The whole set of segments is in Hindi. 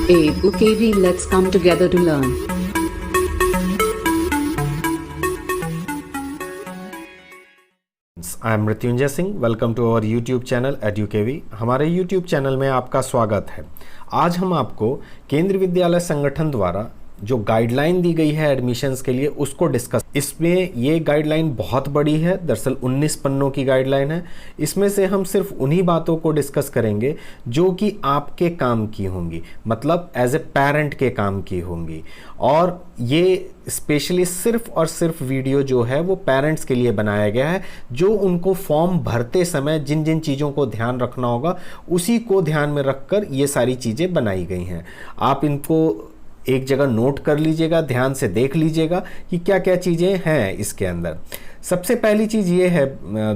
UKV, let's come together to learn. I am Mrityunjay Singh. Welcome to our YouTube channel EduKV। हमारे यूट्यूब चैनल में आपका स्वागत है। आज हम आपको केंद्रीय विद्यालय संगठन द्वारा जो गाइडलाइन दी गई है एडमिशन्स के लिए उसको डिस्कस। इसमें ये गाइडलाइन बहुत बड़ी है, दरअसल 19 पन्नों की गाइडलाइन है। इसमें से हम सिर्फ उन्हीं बातों को डिस्कस करेंगे जो कि आपके काम की होंगी, मतलब एज ए पेरेंट के काम की होंगी। और ये स्पेशली सिर्फ और सिर्फ वीडियो जो है वो पेरेंट्स के लिए बनाया गया है, जो उनको फॉर्म भरते समय जिन जिन चीज़ों को ध्यान रखना होगा उसी को ध्यान में रखकर ये सारी चीज़ें बनाई गई हैं। आप इनको एक जगह नोट कर लीजिएगा, ध्यान से देख लीजिएगा कि क्या क्या चीज़ें हैं इसके अंदर। सबसे पहली चीज़ ये है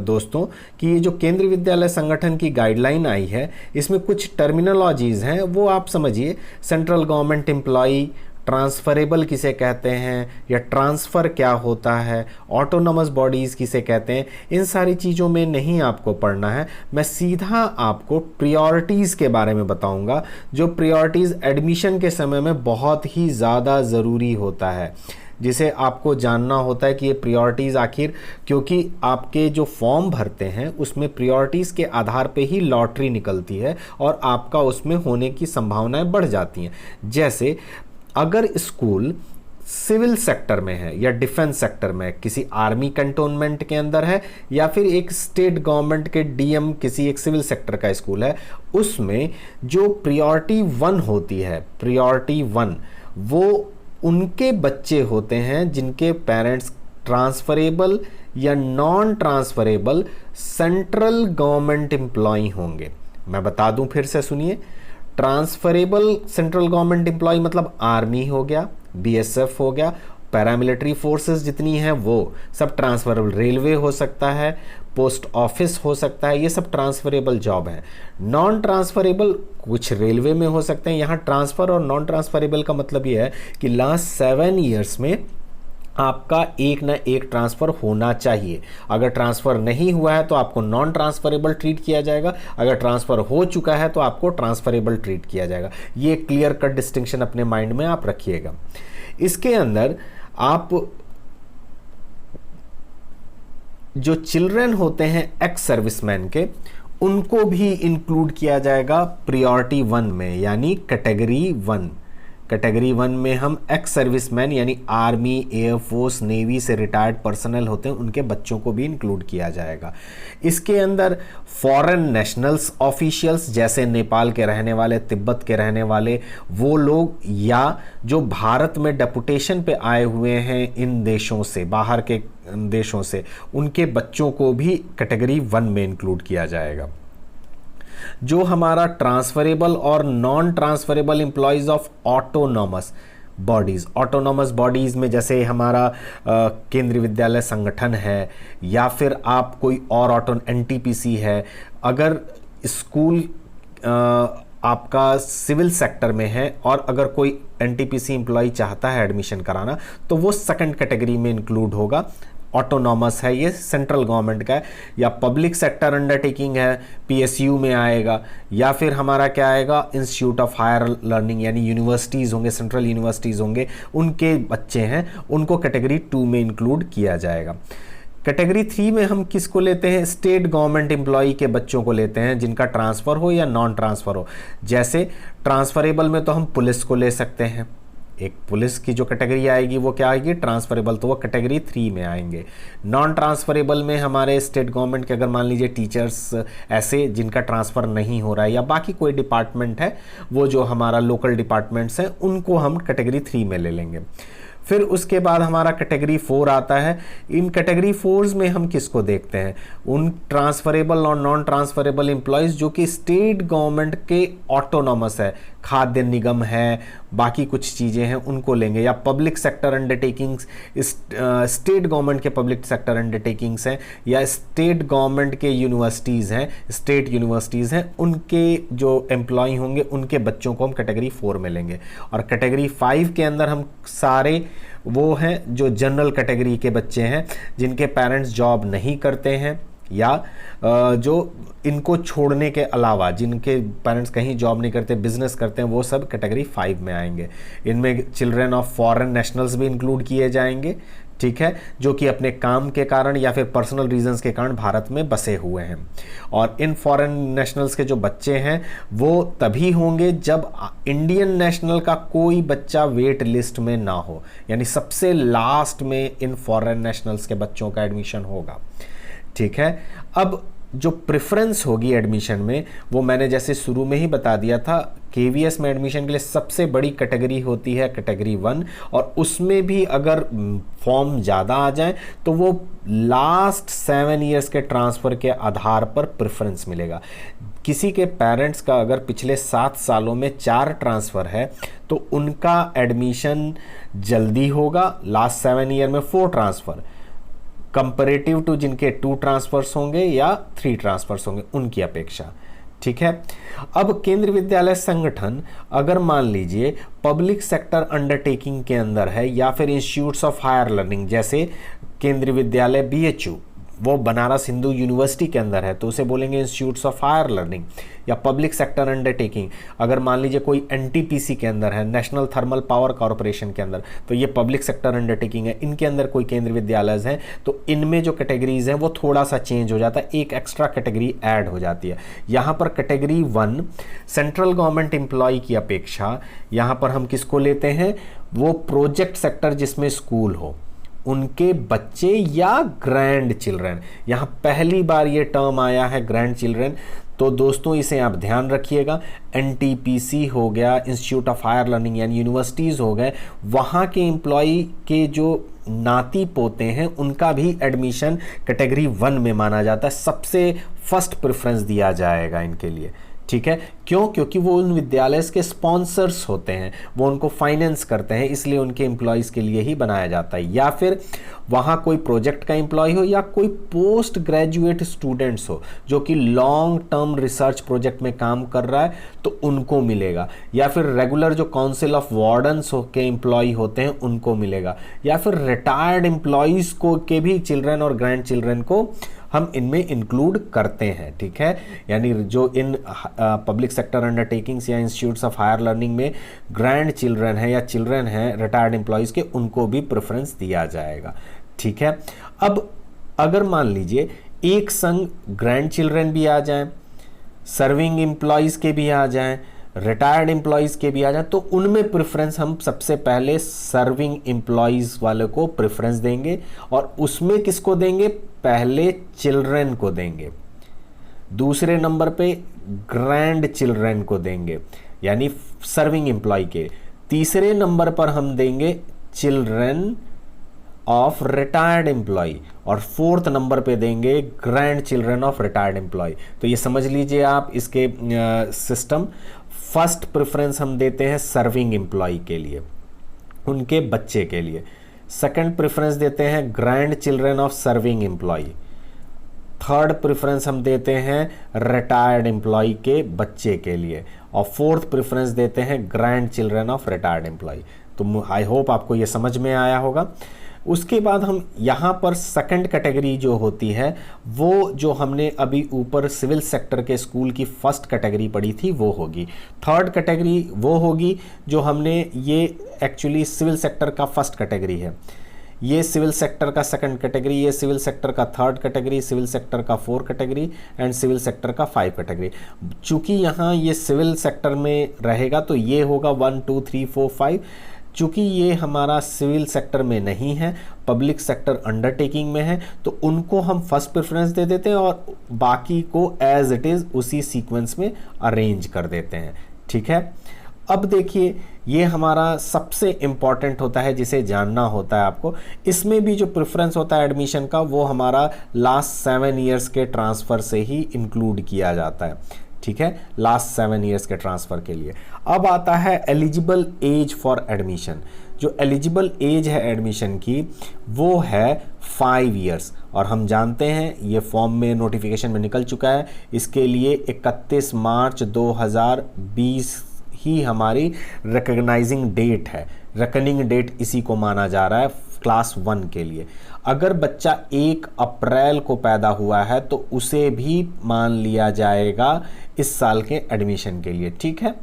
दोस्तों कि ये जो केंद्रीय विद्यालय संगठन की गाइडलाइन आई है इसमें कुछ टर्मिनोलॉजीज़ हैं, वो आप समझिए। सेंट्रल गवर्नमेंट एम्प्लॉई, ट्रांसफरेबल किसे कहते हैं या ट्रांसफ़र क्या होता है, ऑटोनोमस बॉडीज़ किसे कहते हैं, इन सारी चीज़ों में नहीं आपको पढ़ना है। मैं सीधा आपको प्रायोरिटीज़ के बारे में बताऊंगा, जो प्रायोरिटीज़ एडमिशन के समय में बहुत ही ज़्यादा ज़रूरी होता है, जिसे आपको जानना होता है कि ये प्रायोरिटीज़ आखिर, क्योंकि आपके जो फॉर्म भरते हैं उसमें प्रायोरिटीज़ के आधार पे ही लॉटरी निकलती है और आपका उसमें होने की संभावनाएं बढ़ जाती हैं। जैसे अगर स्कूल सिविल सेक्टर में है या डिफेंस सेक्टर में, किसी आर्मी कंटोनमेंट के अंदर है या फिर एक स्टेट गवर्नमेंट के डीएम किसी एक सिविल सेक्टर का स्कूल है, उसमें जो प्रायोरिटी 1 होती है, प्रायोरिटी 1 वो उनके बच्चे होते हैं जिनके पेरेंट्स ट्रांसफरेबल या non transferable central government employ होंगे। मैं बता दूं, फिर से सुनिए। ट्रांसफरेबल सेंट्रल गवर्नमेंट एम्प्लॉय मतलब आर्मी हो गया, बीएसएफ हो गया, पैरामिलिट्री फोर्सेस जितनी हैं वो सब ट्रांसफरेबल। रेलवे हो सकता है, पोस्ट ऑफिस हो सकता है, ये सब ट्रांसफरेबल जॉब है। नॉन ट्रांसफरेबल कुछ रेलवे में हो सकते हैं। यहाँ ट्रांसफ़र और नॉन ट्रांसफरेबल का मतलब ये है कि लास्ट 7 ईयर्स में आपका एक ना एक ट्रांसफ़र होना चाहिए। अगर ट्रांसफ़र नहीं हुआ है तो आपको नॉन ट्रांसफरेबल ट्रीट किया जाएगा, अगर ट्रांसफ़र हो चुका है तो आपको ट्रांसफरेबल ट्रीट किया जाएगा। ये क्लियर कट डिस्टिंक्शन अपने माइंड में आप रखिएगा। इसके अंदर आप जो चिल्ड्रन होते हैं एक्स सर्विसमैन के, उनको भी इंक्लूड किया जाएगा प्रायोरिटी 1 में, यानी कैटेगरी 1। कैटेगरी 1 में हम एक्स सर्विसमैन यानी आर्मी, एयरफोर्स, नेवी से रिटायर्ड पर्सनल होते हैं, उनके बच्चों को भी इंक्लूड किया जाएगा। इसके अंदर फॉरेन नेशनल्स ऑफिशियल्स, जैसे नेपाल के रहने वाले, तिब्बत के रहने वाले वो लोग, या जो भारत में डेपुटेशन पे आए हुए हैं इन देशों से, बाहर के देशों से, उनके बच्चों को भी कैटेगरी 1 में इंक्लूड किया जाएगा। जो हमारा ट्रांसफरेबल और non transferable employees of autonomous bodies, autonomous bodies में जैसे हमारा केंद्रीय विद्यालय संगठन है या फिर आप कोई और एनटीपीसी है। अगर स्कूल आपका सिविल सेक्टर में है और अगर कोई एनटीपीसी एम्प्लॉय चाहता है एडमिशन कराना तो वो सेकंड कैटेगरी में इंक्लूड होगा। ऑटोनॉमस है, ये सेंट्रल गवर्नमेंट का है, या पब्लिक सेक्टर अंडरटेकिंग है, पीएसयू में आएगा, या फिर हमारा क्या आएगा, इंस्टीट्यूट ऑफ हायर लर्निंग यानी यूनिवर्सिटीज़ होंगे, सेंट्रल यूनिवर्सिटीज़ होंगे, उनके बच्चे हैं, उनको कैटेगरी 2 में इंक्लूड किया जाएगा। कैटेगरी 3 में हम किसको लेते हैं, स्टेट गवर्नमेंट एम्प्लॉई के बच्चों को लेते हैं जिनका ट्रांसफ़र हो या नॉन ट्रांसफ़र हो। जैसे ट्रांसफरेबल में तो हम पुलिस को ले सकते हैं, एक पुलिस की जो कैटेगरी आएगी वो क्या आएगी, ट्रांसफरेबल, तो वो कैटेगरी 3 में आएंगे। नॉन ट्रांसफरेबल में हमारे स्टेट गवर्नमेंट के, अगर मान लीजिए टीचर्स ऐसे जिनका ट्रांसफ़र नहीं हो रहा है, या बाकी कोई डिपार्टमेंट है, वो जो हमारा लोकल डिपार्टमेंट्स हैं, उनको हम कैटेगरी 3 में ले लेंगे। फिर उसके बाद हमारा कैटेगरी 4 आता है। इन कैटेगरी 4 में हम किसको देखते हैं, उन ट्रांसफरेबल और नॉन ट्रांसफरेबल एम्प्लॉयज़ जो कि स्टेट गवर्नमेंट के ऑटोनॉमस है, खाद्य निगम है, बाकी कुछ चीज़ें हैं, उनको लेंगे। या public sector undertakings, state government के पब्लिक सेक्टर अंडरटेकिंग्स हैं, या स्टेट गवर्नमेंट के यूनिवर्सिटीज़ हैं, स्टेट यूनिवर्सिटीज़ हैं, उनके जो एम्प्लॉय होंगे उनके बच्चों को हम कैटेगरी 4 में लेंगे। और कैटेगरी 5 के अंदर हम सारे वो हैं जो जनरल कैटेगरी के बच्चे हैं जिनके पेरेंट्स जॉब नहीं करते हैं या जो इनको छोड़ने के अलावा जिनके पेरेंट्स कहीं जॉब नहीं करते, बिजनेस करते हैं, वो सब कैटेगरी 5 में आएंगे। इनमें चिल्ड्रन ऑफ फॉरेन नेशनल्स भी इंक्लूड किए जाएंगे, ठीक है, जो कि अपने काम के कारण या फिर पर्सनल रीजंस के कारण भारत में बसे हुए हैं। और इन फॉरेन नेशनल्स के जो बच्चे हैं वो तभी होंगे जब इंडियन नेशनल का कोई बच्चा वेट लिस्ट में ना हो, यानी सबसे लास्ट में इन फॉरेन नेशनल्स के बच्चों का एडमिशन होगा, ठीक है। अब जो प्रेफरेंस होगी एडमिशन में, वो मैंने जैसे शुरू में ही बता दिया था, केवीएस में एडमिशन के लिए सबसे बड़ी कैटेगरी होती है कैटेगरी 1, और उसमें भी अगर फॉर्म ज़्यादा आ जाए तो वो लास्ट 7 ईयर्स के ट्रांसफ़र के आधार पर प्रेफरेंस मिलेगा। किसी के पेरेंट्स का अगर पिछले 7 सालों में 4 ट्रांसफ़र है तो उनका एडमिशन जल्दी होगा, लास्ट 7 ईयर में 4 ट्रांसफ़र, कंपैरेटिव टू जिनके 2 ट्रांसफर्स होंगे या 3 ट्रांसफर्स होंगे उनकी अपेक्षा, ठीक है। अब केंद्रीय विद्यालय संगठन अगर मान लीजिए पब्लिक सेक्टर अंडरटेकिंग के अंदर है या फिर इंस्टीट्यूट्स ऑफ हायर लर्निंग, जैसे केंद्रीय विद्यालय बीएचयू वो बनारस हिंदू यूनिवर्सिटी के अंदर है तो उसे बोलेंगे इंस्टीट्यूट्स ऑफ हायर लर्निंग या पब्लिक सेक्टर अंडरटेकिंग। अगर मान लीजिए कोई एनटीपीसी के अंदर है, नेशनल थर्मल पावर कॉरपोरेशन के अंदर, तो ये पब्लिक सेक्टर अंडरटेकिंग है, इनके अंदर कोई केंद्रीय विद्यालय हैं तो इनमें जो कैटेगरीज हैं वो थोड़ा सा चेंज हो जाता है, एक एक्स्ट्रा कैटेगरी ऐड हो जाती है। यहाँ पर कैटेगरी 1 सेंट्रल गवर्नमेंट एम्प्लॉय की अपेक्षा यहाँ पर हम किसको लेते हैं, वो प्रोजेक्ट सेक्टर जिसमें स्कूल हो उनके बच्चे या ग्रैंड चिल्ड्रन। यहाँ पहली बार ये टर्म आया है ग्रैंड चिल्ड्रन, तो दोस्तों इसे आप ध्यान रखिएगा। एनटीपीसी हो गया, इंस्टीट्यूट ऑफ हायर लर्निंग यानी यूनिवर्सिटीज़ हो गए, वहाँ के एम्प्लॉई के जो नाती पोते हैं उनका भी एडमिशन कैटेगरी 1 में माना जाता है, सबसे फर्स्ट प्रेफरेंस दिया जाएगा इनके लिए, ठीक है। क्यों? क्योंकि वो उन विद्यालय के स्पॉन्सर्स होते हैं, वो उनको फाइनेंस करते हैं, इसलिए उनके एम्प्लॉयज़ के लिए ही बनाया जाता है। या फिर वहाँ कोई प्रोजेक्ट का एम्प्लॉय हो या कोई पोस्ट ग्रेजुएट स्टूडेंट्स हो जो कि लॉन्ग टर्म रिसर्च प्रोजेक्ट में काम कर रहा है तो उनको मिलेगा, या फिर रेगुलर जो काउंसिल ऑफ वार्डन्स के एम्प्लॉय होते हैं उनको मिलेगा, या फिर रिटायर्ड एम्प्लॉयज़ को के भी चिल्ड्रन और ग्रैंड चिल्ड्रन को हम इनमें इंक्लूड करते हैं, ठीक है। यानी जो इन पब्लिक सेक्टर अंडरटेकिंग्स या इंस्टीट्यूट्स ऑफ हायर लर्निंग में ग्रैंड चिल्ड्रन है या चिल्ड्रन हैं रिटायर्ड एम्प्लॉयज़ के, उनको भी प्रेफरेंस दिया जाएगा, ठीक है। अब अगर मान लीजिए एक संग ग्रैंड चिल्ड्रन भी आ जाएं, सर्विंग एम्प्लॉयज़ के भी आ जाएं, रिटायर्ड एम्प्लॉयज़ के भी आ जाए, तो उनमें प्रेफरेंस हम सबसे पहले सर्विंग एम्प्लॉयज़ वाले को प्रेफरेंस देंगे, और उसमें किसको देंगे, पहले चिल्ड्रन को देंगे, दूसरे नंबर पे ग्रैंड चिल्ड्रन को देंगे यानी सर्विंग एम्प्लॉय के, तीसरे नंबर पर हम देंगे चिल्ड्रन ऑफ रिटायर्ड एम्प्लॉय, और फोर्थ नंबर पे देंगे grand children of retired employ. तो ये समझ लीजिए आप इसके सिस्टम। फर्स्ट प्रेफरेंस हम देते हैं सर्विंग एम्प्लॉय के लिए, उनके बच्चे के लिए। सेकंड प्रेफरेंस देते हैं grand children of serving employ. Third preference हम देते हैं रिटायर्ड एम्प्लॉय के बच्चे के लिए, और फोर्थ प्रेफरेंस देते हैं grand children of retired employ. तो आई होप आपको ये समझ में आया होगा। उसके बाद हम यहाँ पर सेकंड कैटेगरी जो होती है वो जो हमने अभी ऊपर सिविल सेक्टर के स्कूल की फर्स्ट कैटेगरी पढ़ी थी वो होगी। थर्ड कैटेगरी वो होगी जो हमने, ये एक्चुअली सिविल सेक्टर का फर्स्ट कैटेगरी है, ये सिविल सेक्टर का सेकंड कैटेगरी, ये सिविल सेक्टर का थर्ड कैटेगरी, सिविल सेक्टर का 4 कैटेगरी एंड सिविल सेक्टर का 5 कैटेगरी। चूँकि यहाँ ये सिविल सेक्टर में रहेगा तो ये होगा 1 2 3 4 5। चूँकि ये हमारा सिविल सेक्टर में नहीं है, पब्लिक सेक्टर अंडरटेकिंग में है, तो उनको हम फर्स्ट प्रेफरेंस दे देते हैं और बाकी को एज इट इज़ उसी सीक्वेंस में अरेंज कर देते हैं, ठीक है। अब देखिए ये हमारा सबसे इम्पॉर्टेंट होता है जिसे जानना होता है आपको। इसमें भी जो प्रेफरेंस होता है एडमिशन का वो हमारा लास्ट 7 ईयर्स के ट्रांसफ़र से ही इंक्लूड किया जाता है, ठीक है, लास्ट 7 ईयर्स के ट्रांसफ़र के लिए। अब आता है एलिजिबल एज फॉर एडमिशन। जो एलिजिबल एज है एडमिशन की वो है 5 ईयर्स, और हम जानते हैं ये फॉर्म में नोटिफिकेशन में निकल चुका है, इसके लिए 31 मार्च 2020 ही हमारी रिकॉग्नाइजिंग डेट है, रेकनिंग डेट इसी को माना जा रहा है क्लास 1 के लिए। अगर बच्चा 1 अप्रैल को पैदा हुआ है तो उसे भी मान लिया जाएगा इस साल के एडमिशन के लिए, ठीक है।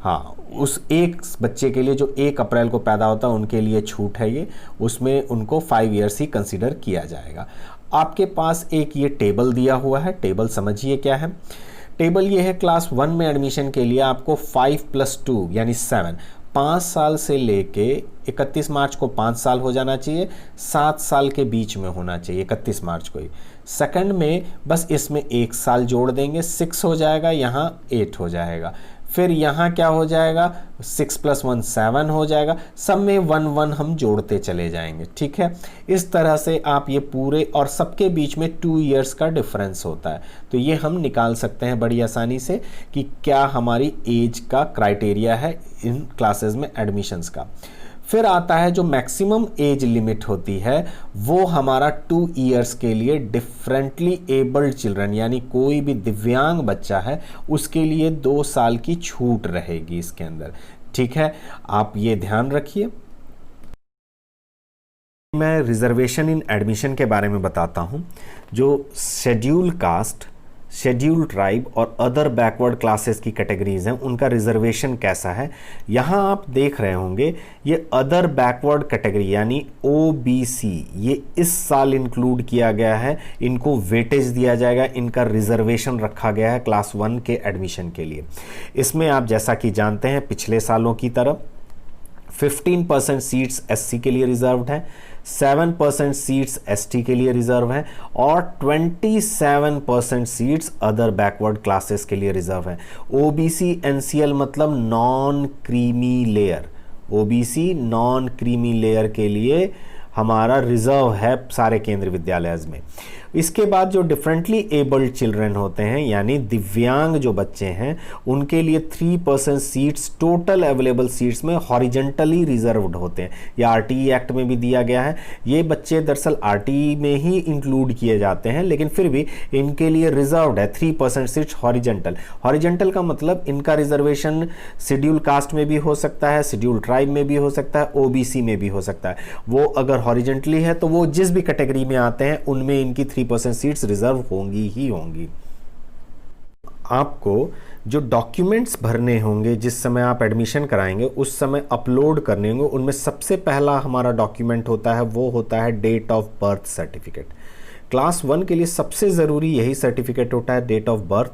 हाँ, उस एक बच्चे के लिए जो 1 अप्रैल को पैदा होता है उनके लिए छूट है ये, उसमें उनको 5 ईयर्स ही कंसीडर किया जाएगा। आपके पास एक ये टेबल दिया हुआ है, टेबल समझिए क्या है। टेबल ये है, क्लास 1 में एडमिशन के लिए आपको 5 + 2 यानी 7, 5 साल से लेके 31 मार्च को 5 साल हो जाना चाहिए, 7 साल के बीच में होना चाहिए 31 मार्च को ही। सेकंड में बस इसमें 1 साल जोड़ देंगे, 6 हो जाएगा, यहाँ 8 हो जाएगा। फिर यहाँ क्या हो जाएगा, 6 + 1 7 हो जाएगा। सब में 1 1 हम जोड़ते चले जाएंगे, ठीक है। इस तरह से आप ये पूरे, और सबके बीच में 2 ईयर्स का डिफरेंस होता है, तो ये हम निकाल सकते हैं बड़ी आसानी से कि क्या हमारी एज का क्राइटेरिया है इन क्लासेस में एडमिशन्स का। फिर आता है जो मैक्सिमम एज लिमिट होती है, वो हमारा 2 ईयर्स के लिए डिफरेंटली एबल्ड चिल्ड्रन, यानी कोई भी दिव्यांग बच्चा है उसके लिए 2 साल की छूट रहेगी इसके अंदर, ठीक है। आप ये ध्यान रखिए। मैं रिजर्वेशन इन एडमिशन के बारे में बताता हूँ। जो शेड्यूल कास्ट, शेड्यूल ट्राइब और अदर बैकवर्ड क्लासेस की कैटेगरीज हैं, उनका रिजर्वेशन कैसा है, यहाँ आप देख रहे होंगे। ये अदर बैकवर्ड कैटेगरी यानी OBC, ये इस साल इंक्लूड किया गया है, इनको वेटेज दिया जाएगा, इनका रिजर्वेशन रखा गया है क्लास 1 के एडमिशन के लिए। इसमें आप जैसा कि जानते हैं पिछले सालों की तरह 15% सीट्स SC के लिए रिजर्व्ड है, 7% सीट्स ST के लिए रिजर्व है और 27% सीट्स अदर बैकवर्ड क्लासेस के लिए रिजर्व है। OBC NCL मतलब non creamy layer, OBC non creamy layer के लिए हमारा रिजर्व है सारे केंद्रीय विद्यालय में। इसके बाद जो डिफरेंटली एबल्ड चिल्ड्रन होते हैं यानी दिव्यांग जो बच्चे हैं, उनके लिए 3% सीट्स टोटल अवेलेबल सीट्स में हॉरिजेंटली रिजर्व्ड होते हैं। ये RTE एक्ट में भी दिया गया है। ये बच्चे दरअसल RTE में ही इंक्लूड किए जाते हैं, लेकिन फिर भी इनके लिए रिजर्व्ड है 3% सीट्स हॉरिजेंटल। हॉरिजेंटल का मतलब इनका रिजर्वेशन शेड्यूल कास्ट में भी हो सकता है, शेड्यूल ट्राइब में भी हो सकता है, OBC में भी हो सकता है। वो अगर हॉरिजेंटली है तो वो जिस भी कैटेगरी में आते हैं उनमें इनकी 3% सीट्स रिजर्व होंगी ही होंगी। आपको जो डॉक्यूमेंट्स भरने होंगे जिस समय आप एडमिशन कराएंगे उस समय अपलोड करने होंगे, उनमें सबसे पहला हमारा डॉक्यूमेंट होता है वो होता है date of birth certificate. Class 1 के लिए सबसे ज़रूरी यही सर्टिफिकेट होता है, डेट ऑफ बर्थ।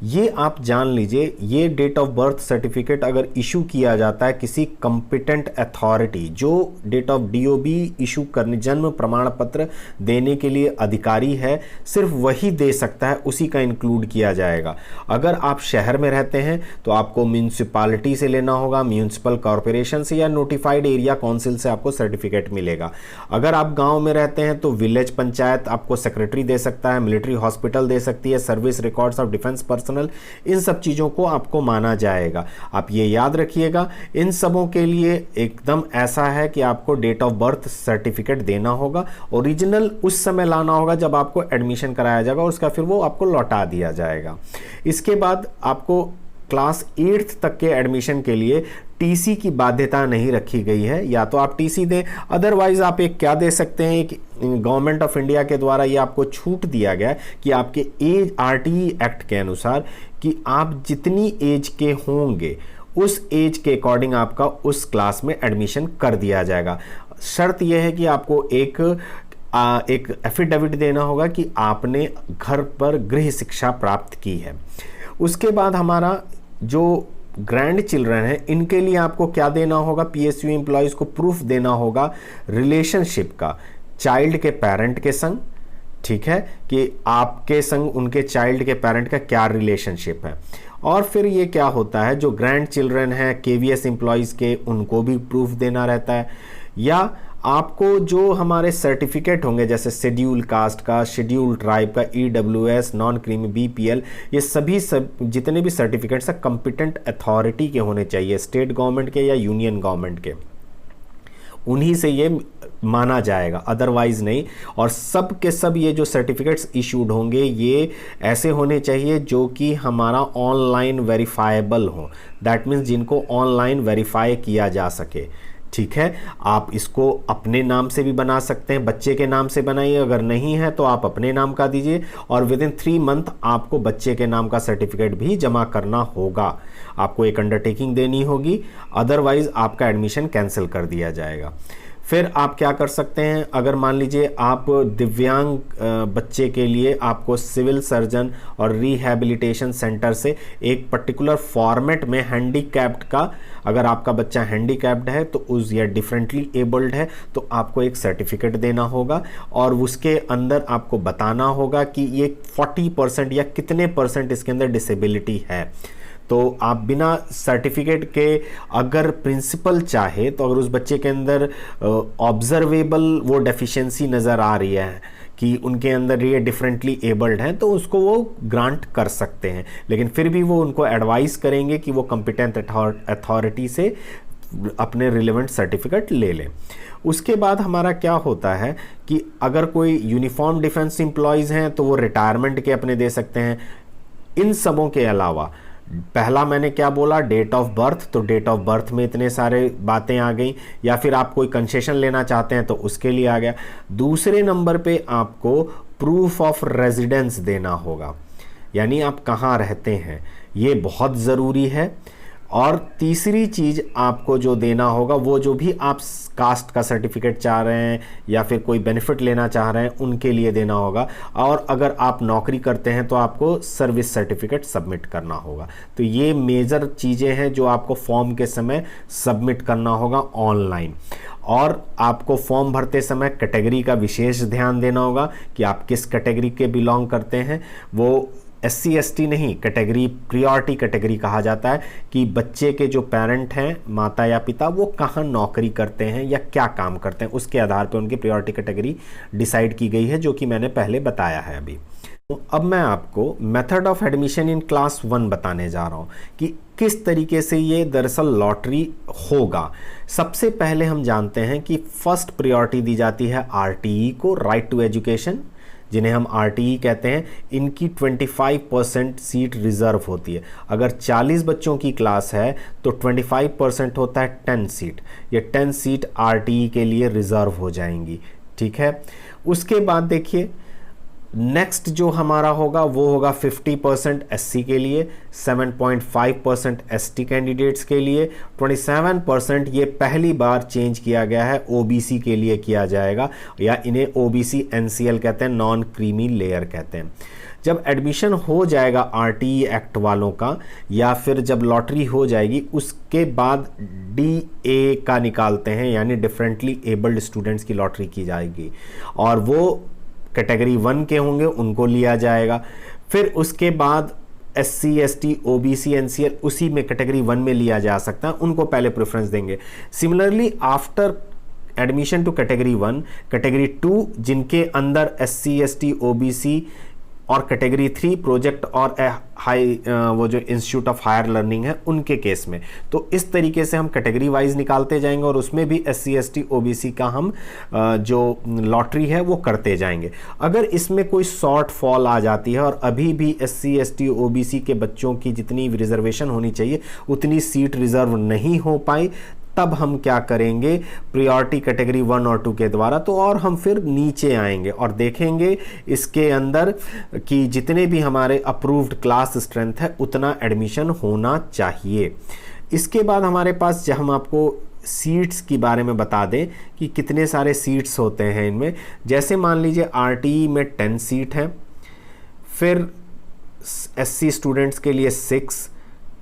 ये आप जान लीजिए, ये डेट ऑफ बर्थ सर्टिफिकेट अगर इशू किया जाता है किसी कॉम्पिटेंट अथॉरिटी जो डेट ऑफ DOB इशू करने, जन्म प्रमाण पत्र देने के लिए अधिकारी है, सिर्फ वही दे सकता है, उसी का इंक्लूड किया जाएगा। अगर आप शहर में रहते हैं तो आपको म्यूनसिपालिटी से लेना होगा, म्यूनसिपल कॉरपोरेशन से या नोटिफाइड एरिया काउंसिल से आपको सर्टिफिकेट मिलेगा। अगर आप गाँव में रहते हैं तो विलेज पंचायत आपको सेक्रेटरी दे सकता है, मिलिट्री हॉस्पिटल दे सकती है, service records of defence personnel, इन सब चीज़ों को आपको माना जाएगा। आप ये याद रखिएगा, इन सबों के लिए एकदम ऐसा है कि आपको डेट ऑफ बर्थ सर्टिफिकेट देना होगा। ओरिजिनल उस समय लाना होगा जब आपको एडमिशन कराया जाएगा और उसका फिर वो आपको लौटा दिया जाएगा। इसके बाद आपको क्लास 8th तक के एडमिशन के लिए TC की बाध्यता नहीं रखी गई है, या तो आप TC दें, अदरवाइज आप एक क्या दे सकते हैं, एक गवर्नमेंट ऑफ इंडिया के द्वारा ये आपको छूट दिया गया है कि आपके एज RTE एक्ट के अनुसार कि आप जितनी एज के होंगे उस एज के अकॉर्डिंग आपका उस क्लास में एडमिशन कर दिया जाएगा। शर्त यह है कि आपको एक एफिडेविट देना होगा कि आपने घर पर गृह शिक्षा प्राप्त की है। उसके बाद हमारा जो ग्रैंड चिल्ड्रन है इनके लिए आपको क्या देना होगा, PSU एम्प्लॉयज़ को प्रूफ देना होगा रिलेशनशिप का चाइल्ड के पेरेंट के संग, ठीक है, कि आपके संग उनके चाइल्ड के पेरेंट का क्या रिलेशनशिप है। और फिर ये क्या होता है, जो ग्रैंड चिल्ड्रन है KVS एम्प्लॉयज़ के, उनको भी प्रूफ देना रहता है। या आपको जो हमारे सर्टिफिकेट होंगे जैसे शेड्यूल कास्ट का, शेड्यूल ट्राइब का, EWS, नॉन क्रीमी, BPL, ये सभी जितने भी सर्टिफिकेट्स हैं कॉम्पिटेंट अथॉरिटी के होने चाहिए, स्टेट गवर्नमेंट के या यूनियन गवर्नमेंट के। उन्हीं से ये माना जाएगा, अदरवाइज नहीं। और सब के सब ये जो सर्टिफिकेट्स इशूड होंगे ये ऐसे होने चाहिए जो कि हमारा ऑनलाइन वेरीफाएबल हो, दैट मीन्स जिनको ऑनलाइन वेरीफाई किया जा सके। ठीक है, आप इसको अपने नाम से भी बना सकते हैं, बच्चे के नाम से बनाइए, अगर नहीं है तो आप अपने नाम का दीजिए, और विद इन 3 मंथ आपको बच्चे के नाम का सर्टिफिकेट भी जमा करना होगा। आपको एक अंडरटेकिंग देनी होगी, अदरवाइज आपका एडमिशन कैंसिल कर दिया जाएगा। फिर आप क्या कर सकते हैं, अगर मान लीजिए आप दिव्यांग बच्चे के लिए आपको सिविल सर्जन और रिहैबिलिटेशन सेंटर से एक पर्टिकुलर फॉर्मेट में हैंडीकैप्ड का, अगर आपका बच्चा हैंडीकैप्ड है तो उस या डिफरेंटली एबल्ड है तो आपको एक सर्टिफिकेट देना होगा, और उसके अंदर आपको बताना होगा कि ये 40% या कितने % इसके अंदर डिसेबिलिटी है। तो आप बिना सर्टिफिकेट के, अगर प्रिंसिपल चाहे तो अगर उस बच्चे के अंदर ऑब्जर्वेबल वो डेफिशिएंसी नज़र आ रही है कि उनके अंदर ये डिफरेंटली एबल्ड हैं, तो उसको वो ग्रांट कर सकते हैं, लेकिन फिर भी वो उनको एडवाइस करेंगे कि वो कॉम्पिटेंट अथॉरिटी से अपने रिलेवेंट सर्टिफिकेट ले लें। उसके बाद हमारा क्या होता है कि अगर कोई यूनिफॉर्म डिफेंस एम्प्लॉयज़ हैं तो वो रिटायरमेंट के अपने दे सकते हैं। इन सबों के अलावा पहला मैंने क्या बोला, डेट ऑफ बर्थ, तो डेट ऑफ बर्थ में इतने सारे बातें आ गई, या फिर आप कोई कंसेशन लेना चाहते हैं तो उसके लिए आ गया। दूसरे नंबर पे आपको प्रूफ ऑफ रेजिडेंस देना होगा, यानी आप कहाँ रहते हैं, ये बहुत ज़रूरी है। और तीसरी चीज़ आपको जो देना होगा, वो जो भी आप कास्ट का सर्टिफिकेट चाह रहे हैं या फिर कोई बेनिफिट लेना चाह रहे हैं उनके लिए देना होगा। और अगर आप नौकरी करते हैं तो आपको सर्विस सर्टिफिकेट सबमिट करना होगा। तो ये मेजर चीज़ें हैं जो आपको फॉर्म के समय सबमिट करना होगा ऑनलाइन। और आपको फॉर्म भरते समय कैटेगरी का विशेष ध्यान देना होगा कि आप किस कैटेगरी के बिलोंग करते हैं। वो SC ST नहीं, कैटेगरी प्रियोरिटी कैटेगरी कहा जाता है कि बच्चे के जो पेरेंट हैं, माता या पिता, वो कहाँ नौकरी करते हैं या क्या काम करते हैं, उसके आधार पर उनकी प्रियोरिटी कैटेगरी डिसाइड की गई है, जो कि मैंने पहले बताया है अभी। तो अब मैं आपको method of admission in class 1 बताने जा रहा हूँ कि किस तरीके से ये दरअसल लॉटरी होगा। सबसे पहले हम जानते हैं कि फर्स्ट प्रियोरिटी दी जाती है RTE को, राइट टू एजुकेशन, जिन्हें हम RTE कहते हैं। इनकी 25% सीट रिज़र्व होती है। अगर 40 बच्चों की क्लास है तो 25% होता है 10 सीट। ये 10 सीट RTE के लिए रिज़र्व हो जाएंगी। ठीक है, उसके बाद देखिए नेक्स्ट जो हमारा होगा वो होगा 50% SC के लिए, 7.5% ST कैंडिडेट्स के लिए, 27% ये पहली बार चेंज किया गया है OBC के लिए किया जाएगा, या इन्हें OBC NCL कहते हैं, नॉन क्रीमी लेयर कहते हैं। जब एडमिशन हो जाएगा RTE एक्ट वालों का, या फिर जब लॉटरी हो जाएगी, उसके बाद DA का निकालते हैं, यानी डिफरेंटली एबल्ड स्टूडेंट्स की लॉटरी की जाएगी, और वो कैटेगरी 1 के होंगे, उनको लिया जाएगा। फिर उसके बाद SC ST OBC NCL उसी में कैटेगरी 1 में लिया जा सकता है, उनको पहले प्रेफरेंस देंगे। Similarly after admission to category 1, category 2 जिनके अंदर SC ST OBC और कैटेगरी 3 प्रोजेक्ट और हाई वो जो इंस्टीट्यूट ऑफ हायर लर्निंग है उनके केस में, तो इस तरीके से हम कैटेगरी वाइज निकालते जाएंगे, और उसमें भी SC ST OBC का हम जो लॉटरी है वो करते जाएंगे। अगर इसमें कोई शॉर्ट फॉल आ जाती है और अभी भी SC ST OBC के बच्चों की जितनी रिजर्वेशन होनी चाहिए उतनी सीट रिजर्व नहीं हो पाई, तब हम क्या करेंगे, प्रायोरिटी कैटेगरी 1 और 2 के द्वारा, तो और हम फिर नीचे आएंगे और देखेंगे इसके अंदर कि जितने भी हमारे अप्रूव्ड क्लास स्ट्रेंथ है उतना एडमिशन होना चाहिए। इसके बाद हमारे पास, जब हम आपको सीट्स के बारे में बता दें कि कितने सारे सीट्स होते हैं इनमें, जैसे मान लीजिए RTE में 10 सीट हैं, फिर SC स्टूडेंट्स के लिए 6,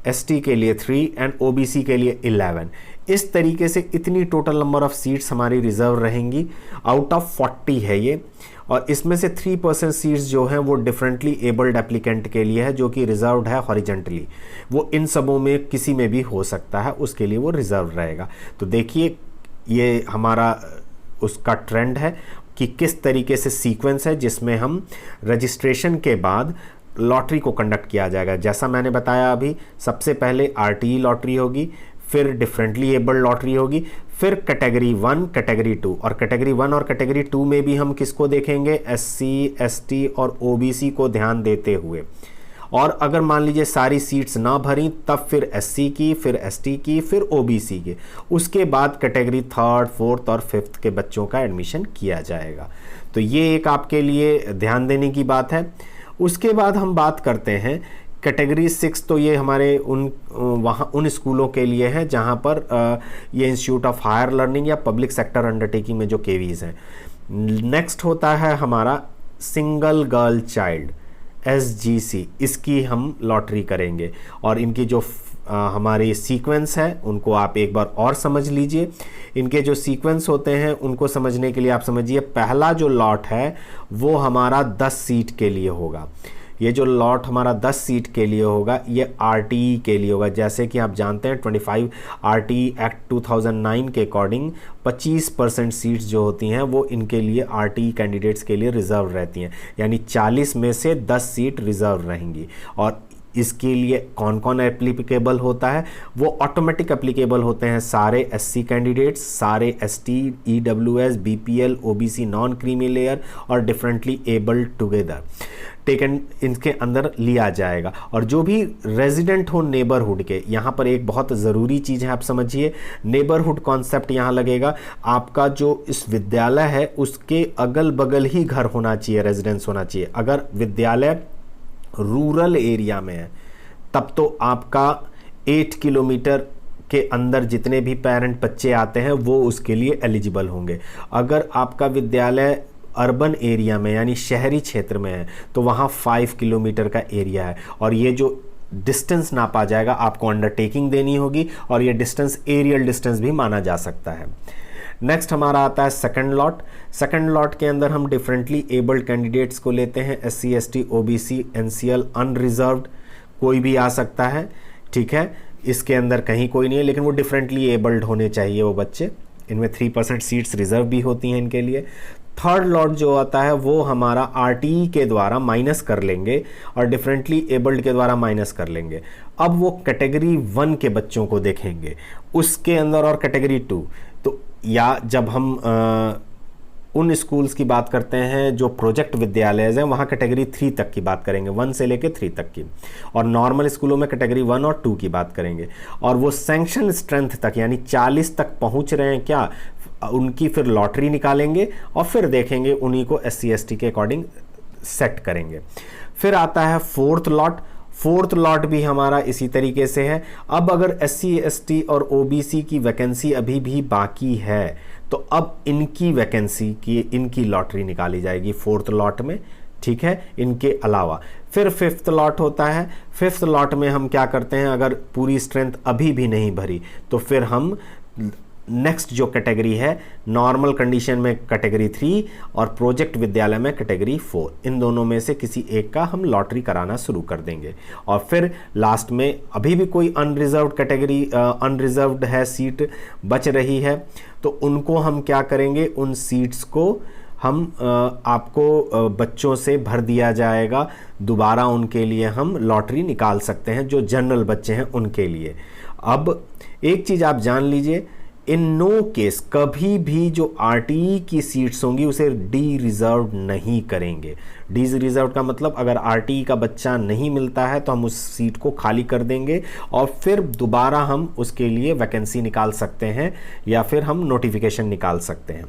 ST के लिए 3 एंड OBC के लिए 11। इस तरीके से इतनी टोटल नंबर ऑफ सीट्स हमारी रिजर्व रहेंगी। आउट ऑफ 40 है ये, और इसमें से 3% सीट्स जो हैं वो डिफरेंटली एबल्ड एप्लीकेंट के लिए है, जो कि रिजर्व्ड है हॉरिजेंटली। वो इन सबों में किसी में भी हो सकता है, उसके लिए वो रिजर्व रहेगा। तो देखिए ये हमारा उसका ट्रेंड है कि किस तरीके से सीक्वेंस है जिसमें हम रजिस्ट्रेशन के बाद लॉटरी को कंडक्ट किया जाएगा। जैसा मैंने बताया अभी, सबसे पहले RTE लॉटरी होगी, फिर डिफरेंटली एबल्ड लॉटरी होगी, फिर कैटेगरी 1, कैटेगरी 2, और कैटेगरी 1 और कैटेगरी 2 में भी हम किसको देखेंगे, एससी, एसटी और ओबीसी को ध्यान देते हुए। और अगर मान लीजिए सारी सीट्स ना भरी तब फिर एससी की, फिर एसटी की, फिर ओबीसी की, उसके बाद कैटेगरी 3rd, 4th और 5th के बच्चों का एडमिशन किया जाएगा। तो ये एक आपके लिए ध्यान देने की बात है। उसके बाद हम बात करते हैं कैटेगरी 6, तो ये हमारे उन स्कूलों के लिए है जहाँ पर ये इंस्टीट्यूट ऑफ हायर लर्निंग या पब्लिक सेक्टर अंडरटेकिंग में जो केवीज हैं। नेक्स्ट होता है हमारा सिंगल गर्ल चाइल्ड, SGC, इसकी हम लॉटरी करेंगे। और इनकी जो हमारी सीक्वेंस है उनको आप एक बार और समझ लीजिए। इनके जो सीक्वेंस होते हैं उनको समझने के लिए आप समझिए, पहला जो लॉट है वो हमारा 10 सीट के लिए होगा। ये जो लॉट हमारा 10 सीट के लिए होगा ये RTE के लिए होगा। जैसे कि आप जानते हैं 25 RTE एक्ट 2009 के अकॉर्डिंग 25% सीट्स जो होती हैं वो इनके लिए RTE कैंडिडेट्स के लिए रिजर्व रहती हैं, यानी 40 में से 10 सीट रिजर्व रहेंगी। और इसके लिए कौन कौन एप्लीकेबल होता है, वो ऑटोमेटिक एप्लीकेबल होते हैं सारे SC कैंडिडेट्स, सारे ST, EWS, BPL, OBC non creamy layer और डिफरेंटली एबल्ड टुगेदर टेकन इनके अंदर लिया जाएगा। और जो भी रेजिडेंट हो नेबरहुड के, यहाँ पर एक बहुत ज़रूरी चीज़ है, आप समझिए, नेबरहुड कॉन्सेप्ट यहाँ लगेगा। आपका जो इस विद्यालय है उसके अगल बगल ही घर होना चाहिए, रेजिडेंस होना चाहिए। अगर विद्यालय रूरल एरिया में है तब तो आपका 8 किलोमीटर के अंदर जितने भी पेरेंट बच्चे आते हैं वो उसके लिए एलिजिबल होंगे। अगर आपका विद्यालय अर्बन एरिया में यानी शहरी क्षेत्र में है तो वहाँ 5 किलोमीटर का एरिया है, और ये जो डिस्टेंस नापा जाएगा आपको अंडरटेकिंग देनी होगी, और ये डिस्टेंस एरियल डिस्टेंस भी माना जा सकता है। नेक्स्ट हमारा आता है सेकंड लॉट। सेकंड लॉट के अंदर हम डिफरेंटली एबल्ड कैंडिडेट्स को लेते हैं, SC, ST, OBC, NCL, unreserved, कोई भी आ सकता है, ठीक है। इसके अंदर कहीं कोई नहीं है, लेकिन वो डिफरेंटली एबल्ड होने चाहिए वो बच्चे। इनमें 3% सीट्स रिजर्व भी होती हैं इनके लिए। थर्ड लॉट जो आता है वो हमारा RTE के द्वारा माइनस कर लेंगे और डिफरेंटली एबल्ड के द्वारा माइनस कर लेंगे। अब वो कैटेगरी 1 के बच्चों को देखेंगे उसके अंदर, और कैटेगरी 2। तो या जब हम उन स्कूल्स की बात करते हैं जो प्रोजेक्ट विद्यालय हैं वहाँ कैटेगरी 3 तक की बात करेंगे, 1 से लेकर 3 तक की, और नॉर्मल स्कूलों में कैटेगरी 1 और 2 की बात करेंगे। और वो सैंक्शन स्ट्रेंथ तक यानी 40 तक पहुँच रहे हैं क्या, उनकी फिर लॉटरी निकालेंगे और फिर देखेंगे उन्हीं को SC ST के अकॉर्डिंग सेट करेंगे। फिर आता है फोर्थ लॉट। फोर्थ लॉट भी हमारा इसी तरीके से है। अब अगर SC ST और OBC की वैकेंसी अभी भी बाकी है तो अब इनकी वैकेंसी की इनकी लॉटरी निकाली जाएगी फोर्थ लॉट में, ठीक है। इनके अलावा फिर फिफ्थ लॉट होता है। फिफ्थ लॉट में हम क्या करते हैं, अगर पूरी स्ट्रेंथ अभी भी नहीं भरी तो फिर हम नेक्स्ट जो कैटेगरी है नॉर्मल कंडीशन में कैटेगरी 3 और प्रोजेक्ट विद्यालय में कैटेगरी 4, इन दोनों में से किसी एक का हम लॉटरी कराना शुरू कर देंगे। और फिर लास्ट में अभी भी कोई अनरिजर्व्ड कैटेगरी अनरिजर्व्ड है, सीट बच रही है, तो उनको हम क्या करेंगे, उन सीट्स को हम आपको बच्चों से भर दिया जाएगा। दोबारा उनके लिए हम लॉटरी निकाल सकते हैं जो जनरल बच्चे हैं उनके लिए। अब एक चीज़ आप जान लीजिए, इन नो केस कभी भी जो RTE की सीट्स होंगी उसे डी रिजर्व नहीं करेंगे। डी रिजर्व का मतलब अगर RTE का बच्चा नहीं मिलता है तो हम उस सीट को खाली कर देंगे और फिर दोबारा हम उसके लिए वैकेंसी निकाल सकते हैं या फिर हम नोटिफिकेशन निकाल सकते हैं।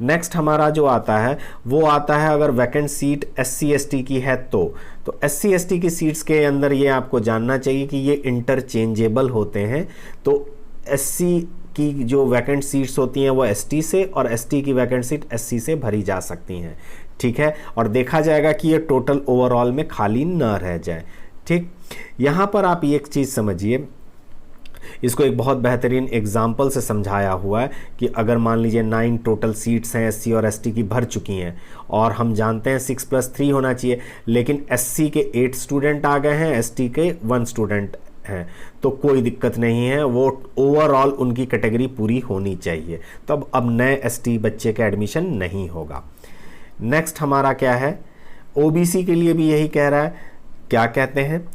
नेक्स्ट हमारा जो आता है वो आता है अगर वैकेंट सीट SC ST की है तो SC ST की सीट्स के अंदर ये आपको जानना चाहिए कि ये इंटरचेंजेबल होते हैं। तो SC की जो वैकेंट सीट्स होती हैं वो ST से और ST की वैकेंट सीट SC से भरी जा सकती हैं, ठीक है। और देखा जाएगा कि ये टोटल ओवरऑल में खाली न रह जाए, ठीक। यहाँ पर आप एक चीज़ समझिए, इसको एक बहुत बेहतरीन एग्जाम्पल से समझाया हुआ है कि अगर मान लीजिए 9 टोटल सीट्स हैं SC और ST की भर चुकी हैं और हम जानते हैं 6+3 होना चाहिए, लेकिन SC के 8 स्टूडेंट आ गए हैं, ST के 1 स्टूडेंट हैं, तो कोई दिक्कत नहीं है, वो ओवरऑल उनकी कैटेगरी पूरी होनी चाहिए। तो अब नए ST बच्चे का एडमिशन नहीं होगा। नेक्स्ट हमारा क्या है, OBC के लिए भी यही कह रहा है, क्या कहते हैं,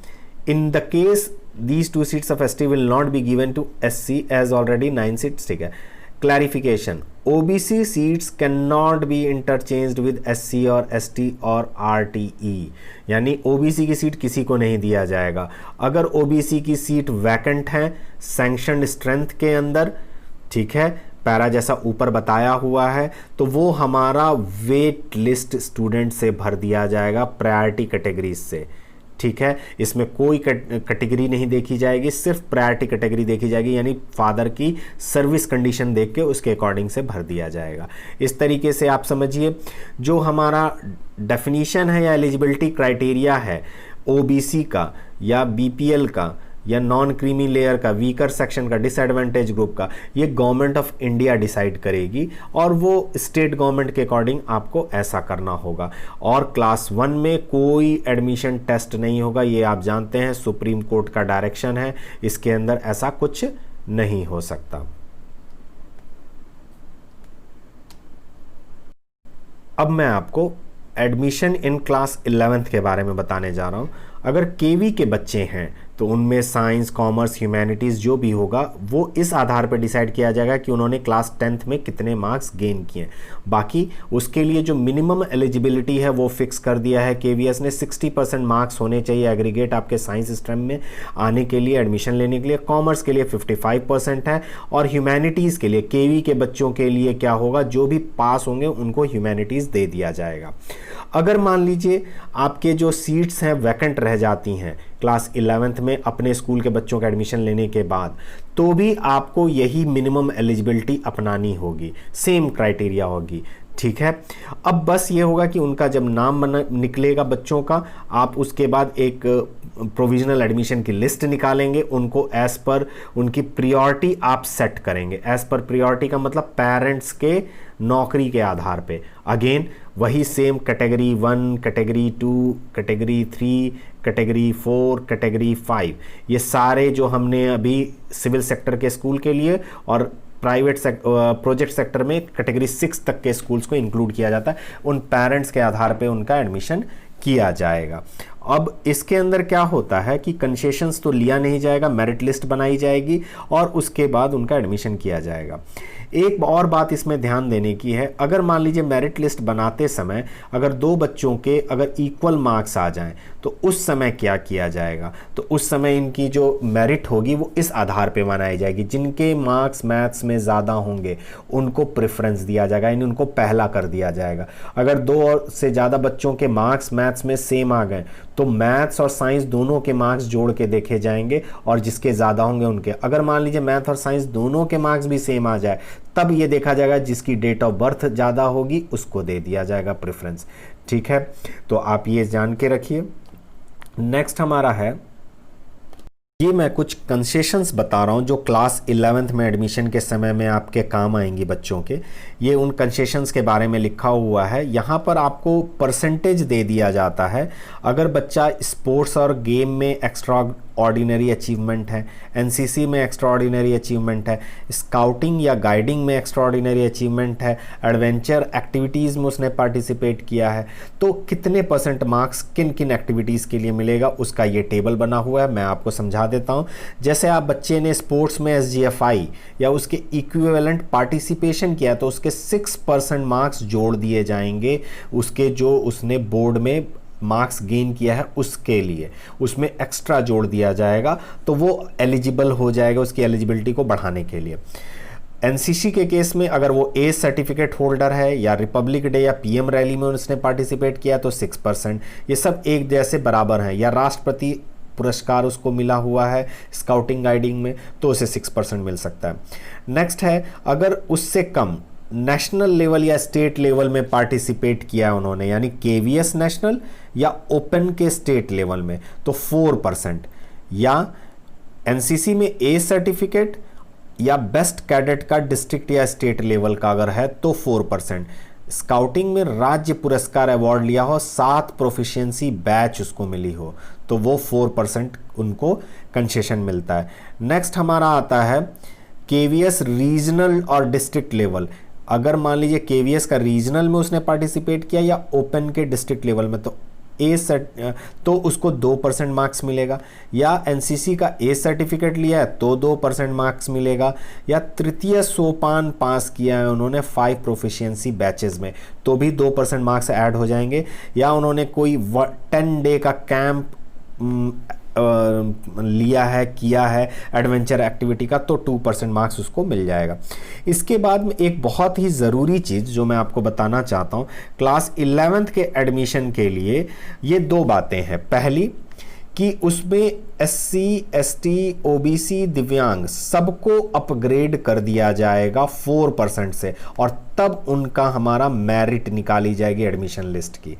in the case these 2 seats of ST will not be given to SC as already 9 seats, ठीक है। Clarification, OBC seats can not be interchanged with SC और ST और RTE, यानी OBC की सीट किसी को नहीं दिया जाएगा। अगर OBC की सीट वैकेंट है सैंक्शनड स्ट्रेंथ के अंदर, ठीक है, पैरा जैसा ऊपर बताया हुआ है, तो वो हमारा वेट लिस्ट स्टूडेंट से भर दिया जाएगा, प्रायोरिटी कैटेगरीज से, ठीक है। इसमें कोई कैटेगरी नहीं देखी जाएगी, सिर्फ प्रायोरिटी कैटेगरी देखी जाएगी, यानी फादर की सर्विस कंडीशन देख के उसके अकॉर्डिंग से भर दिया जाएगा। इस तरीके से आप समझिए जो हमारा डेफिनीशन है या एलिजिबिलिटी क्राइटेरिया है OBC का या BPL का या नॉन क्रीमी लेयर का, वीकर सेक्शन का, डिसएडवांटेज ग्रुप का, ये गवर्नमेंट ऑफ इंडिया डिसाइड करेगी और वो स्टेट गवर्नमेंट के अकॉर्डिंग आपको ऐसा करना होगा। और क्लास 1 में कोई एडमिशन टेस्ट नहीं होगा, ये आप जानते हैं, सुप्रीम कोर्ट का डायरेक्शन है, इसके अंदर ऐसा कुछ नहीं हो सकता। अब मैं आपको एडमिशन इन क्लास 11th के बारे में बताने जा रहा हूं। अगर केवी के बच्चे हैं तो उनमें साइंस, कॉमर्स, ह्यूमैनिटीज़ जो भी होगा वो इस आधार पर डिसाइड किया जाएगा कि उन्होंने क्लास 10th में कितने मार्क्स गेन किए। बाकी उसके लिए जो मिनिमम एलिजिबिलिटी है वो फिक्स कर दिया है KVS ने, 60% मार्क्स होने चाहिए एग्रीगेट आपके साइंस स्ट्रीम में आने के लिए, एडमिशन लेने के लिए। कॉमर्स के लिए 55% है और ह्यूमैनिटीज़ के लिए केवी के बच्चों के लिए क्या होगा, जो भी पास होंगे उनको ह्यूमैनिटीज़ दे दिया जाएगा। अगर मान लीजिए आपके जो सीट्स हैं वैकेंट रह जाती हैं क्लास 11th में अपने स्कूल के बच्चों का एडमिशन लेने के बाद, तो भी आपको यही मिनिमम एलिजिबिलिटी अपनानी होगी, सेम क्राइटेरिया होगी, ठीक है। अब बस ये होगा कि उनका जब नाम निकलेगा बच्चों का, आप उसके बाद एक प्रोविजनल एडमिशन की लिस्ट निकालेंगे, उनको एज पर उनकी प्रियोरिटी आप सेट करेंगे। एज पर प्रियोरिटी का मतलब पेरेंट्स के नौकरी के आधार पे, अगेन वही same category 1, category 2, category 3, category 4, category 5, ये सारे जो हमने अभी सिविल सेक्टर के स्कूल के लिए और प्राइवेट प्रोजेक्ट सेक्टर में कैटेगरी 6 तक के स्कूल्स को इंक्लूड किया जाता है, उन पेरेंट्स के आधार पे उनका एडमिशन किया जाएगा। अब इसके अंदर क्या होता है कि कंसेशंस तो लिया नहीं जाएगा, मेरिट लिस्ट बनाई जाएगी और उसके बाद उनका एडमिशन किया जाएगा। एक और बात इसमें ध्यान देने की है, अगर मान लीजिए मेरिट लिस्ट बनाते समय अगर 2 बच्चों के अगर इक्वल मार्क्स आ जाएं तो उस समय क्या किया जाएगा, तो उस समय इनकी जो मेरिट होगी वो इस आधार पे बनाई जाएगी, जिनके मार्क्स मैथ्स में ज़्यादा होंगे उनको प्रेफरेंस दिया जाएगा, यानी उनको पहला कर दिया जाएगा। अगर 2 और से ज़्यादा बच्चों के मार्क्स मैथ्स में सेम आ गए तो मैथ्स और साइंस दोनों के मार्क्स जोड़ के देखे जाएंगे और जिसके ज़्यादा होंगे उनके। अगर मान लीजिए मैथ और साइंस दोनों के मार्क्स भी सेम आ जाए तब ये देखा जाएगा जिसकी डेट ऑफ बर्थ ज़्यादा होगी उसको दे दिया जाएगा प्रेफरेंस, ठीक है। तो आप ये जान के रखिए। नेक्स्ट हमारा है, ये मैं कुछ कंसेशंस बता रहा हूँ जो क्लास 11th में एडमिशन के समय में आपके काम आएंगी बच्चों के। ये उन कंसेशंस के बारे में लिखा हुआ है, यहाँ पर आपको परसेंटेज दे दिया जाता है। अगर बच्चा स्पोर्ट्स और गेम में एक्स्ट्रा ऑर्डिनरी अचीवमेंट है, एनसीसी में एक्स्ट्रा ऑर्डिनरी अचीवमेंट है, स्काउटिंग या गाइडिंग में एक्स्ट्रा ऑर्डिनरी अचीवमेंट है, एडवेंचर एक्टिविटीज़ में उसने पार्टिसिपेट किया है, तो कितने % मार्क्स किन किन एक्टिविटीज़ के लिए मिलेगा उसका ये टेबल बना हुआ है। मैं आपको समझा देता हूँ। जैसे आप बच्चे ने स्पोर्ट्स में SGFI या उसके इक्विवेलेंट पार्टिसिपेशन किया तो उसके 6% मार्क्स जोड़ दिए जाएंगे, उसके जो उसने बोर्ड में मार्क्स गेन किया है उसके लिए उसमें एक्स्ट्रा जोड़ दिया जाएगा, तो वो एलिजिबल हो जाएगा उसकी एलिजिबिलिटी को बढ़ाने के लिए। एनसीसी के केस में अगर वो ए सर्टिफिकेट होल्डर है या रिपब्लिक डे या PM रैली में उसने पार्टिसिपेट किया तो 6%, ये सब एक जैसे बराबर हैं। या राष्ट्रपति पुरस्कार उसको मिला हुआ है स्काउटिंग गाइडिंग में तो उसे 6% मिल सकता है। नेक्स्ट है, अगर उससे कम नेशनल लेवल या स्टेट लेवल में पार्टिसिपेट किया है उन्होंने, यानी KVS नेशनल या ओपन के स्टेट लेवल में, तो 4%। या एनसीसी में ए सर्टिफिकेट या बेस्ट कैडेट का डिस्ट्रिक्ट या स्टेट लेवल का अगर है तो 4%। स्काउटिंग में राज्य पुरस्कार अवार्ड लिया हो, 7 प्रोफिशिएंसी बैच उसको मिली हो, तो वो 4% उनको कंसेशन मिलता है। नेक्स्ट हमारा आता है KVS रीजनल और डिस्ट्रिक्ट लेवल। अगर मान लीजिए KVS का रीजनल में उसने पार्टिसिपेट किया या ओपन के डिस्ट्रिक्ट लेवल में, तो तो उसको 2% मार्क्स मिलेगा, या एनसीसी का ए सर्टिफिकेट लिया है तो 2% मार्क्स मिलेगा, या तृतीय सोपान पास किया है उन्होंने 5 प्रोफिशिएंसी बैचेस में तो भी 2% मार्क्स ऐड हो जाएंगे, या उन्होंने कोई 10 डे का कैंप लिया है, किया है एडवेंचर एक्टिविटी का, तो 2% मार्क्स उसको मिल जाएगा। इसके बाद में एक बहुत ही ज़रूरी चीज़ जो मैं आपको बताना चाहता हूँ, क्लास 11th के एडमिशन के लिए ये 2 बातें हैं। पहली कि उसमें SC, ST, OBC, दिव्यांग सबको अपग्रेड कर दिया जाएगा 4% से, और तब उनका हमारा मेरिट निकाली जाएगी एडमिशन लिस्ट की।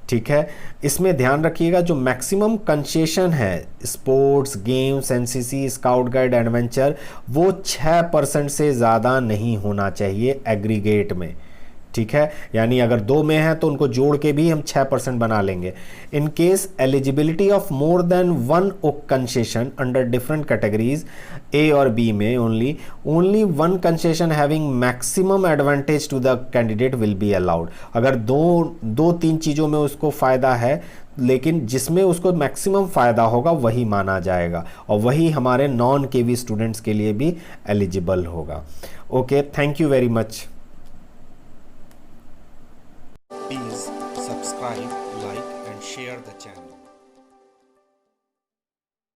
ठीक है, इसमें ध्यान रखिएगा जो मैक्सिमम कंसेशन है sports, games, NCC, scout guide, adventure, वो 6% से ज़्यादा नहीं होना चाहिए एग्रीगेट में। ठीक है, यानी अगर 2 में है तो उनको जोड़ के भी हम 6% बना लेंगे। In case eligibility of more than 1 concession under different categories A और बी में only 1 concession having maximum advantage to the candidate will be allowed. अगर 2-3 चीज़ों में उसको फ़ायदा है, लेकिन जिसमें उसको मैक्सिमम फ़ायदा होगा वही माना जाएगा, और वही हमारे नॉन केवी स्टूडेंट्स के लिए भी एलिजिबल होगा। Okay, thank you very much.